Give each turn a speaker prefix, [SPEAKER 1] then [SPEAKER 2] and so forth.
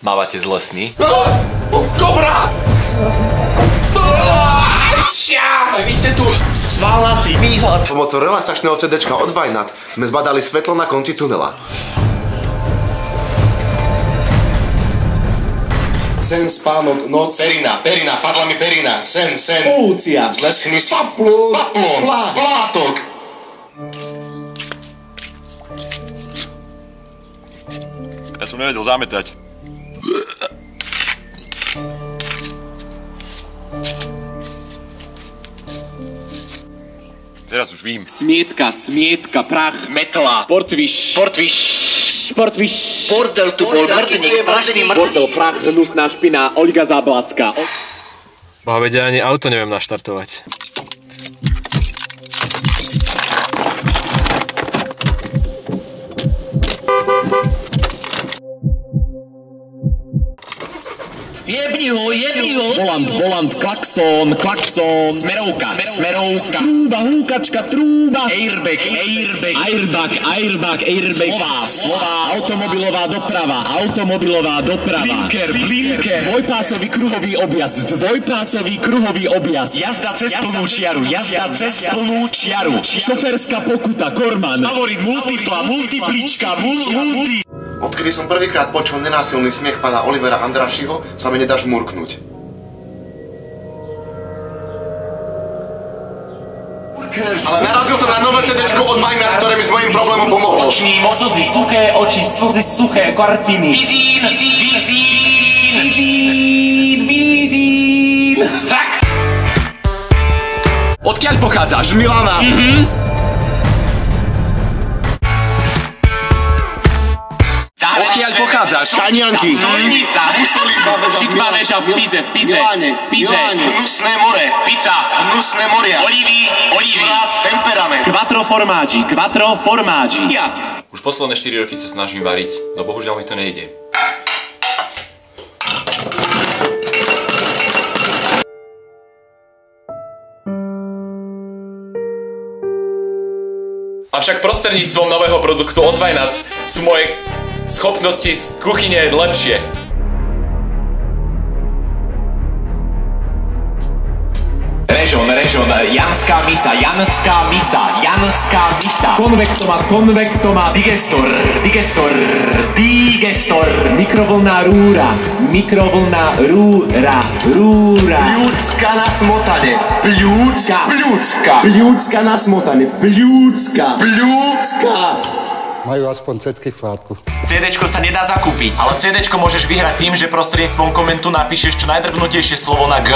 [SPEAKER 1] Mávate zlé sny?
[SPEAKER 2] Kobra!
[SPEAKER 1] Vy ste tu
[SPEAKER 2] Svalnatý výhľad. Pomocou relaxačného CDčka od Vajnat sme zbadali svetlo na konci tunela. Sen, spánok, noc.
[SPEAKER 3] Perina, padla mi perina. Sen.
[SPEAKER 2] Polúcia.
[SPEAKER 3] Zleschný si.
[SPEAKER 2] Paplón.
[SPEAKER 3] Plátok.
[SPEAKER 1] Ja som nevedel zametať. Teraz už vím.
[SPEAKER 4] Smietka, prach, metla, portviš,
[SPEAKER 5] Bordel tu bol mŕtnik, strašný mŕtnik.
[SPEAKER 4] bordel, prach, hnusná špina, Olga Záblacká.
[SPEAKER 6] Boha, veď ani auto neviem naštartovať.
[SPEAKER 5] Jebni ho.
[SPEAKER 4] Volant, klakson, smerovka, trúba, húkačka, trúba, airbag, slova, automobilová doprava, blinker, dvojpásový kruhový objazd, jazda cez plnú čiaru, šoférska pokuta, korman, favorit, multiplička, multi.
[SPEAKER 2] Odkedy som prvýkrát počul nenásilný smiech pána Olivera Andrašiho, sa mi nedá žmurknúť. Ale narazil som na nové CDčko od Vajnat, ktoré mi s mojím problémom pomohlo.
[SPEAKER 4] Slzy suché, kartiny. Vizín. Zak! Odkiaľ pochádzaš?
[SPEAKER 2] Z Milana.
[SPEAKER 4] Odkiaľ pochádzaš?
[SPEAKER 2] Tanianky.
[SPEAKER 4] Solnica, šikma väža v Pize.
[SPEAKER 3] Hnusné more.
[SPEAKER 4] Pizza,
[SPEAKER 3] Hnusné moria.
[SPEAKER 4] olivy,
[SPEAKER 3] Smrad, temperament.
[SPEAKER 4] quattro formaggi.
[SPEAKER 1] Už posledné 4 roky sa snažím variť, no bohužiaľ mi to nejde. Avšak prostredníctvom nového produktu od Vajnat sú moje schopnosti z kuchyne lepšie.
[SPEAKER 4] Režon, janská misa. Konvektomat. Digestor. Mikrovlná rúra.
[SPEAKER 2] Pľúcka na smotane. Pľúcka.
[SPEAKER 7] Majú aspoň cecky v chládku.
[SPEAKER 1] CDčko sa nedá zakúpiť, ale CDčko môžeš vyhrať tým, že prostredníctvom komentu napíšeš čo najdrbnutejšie slovo na G.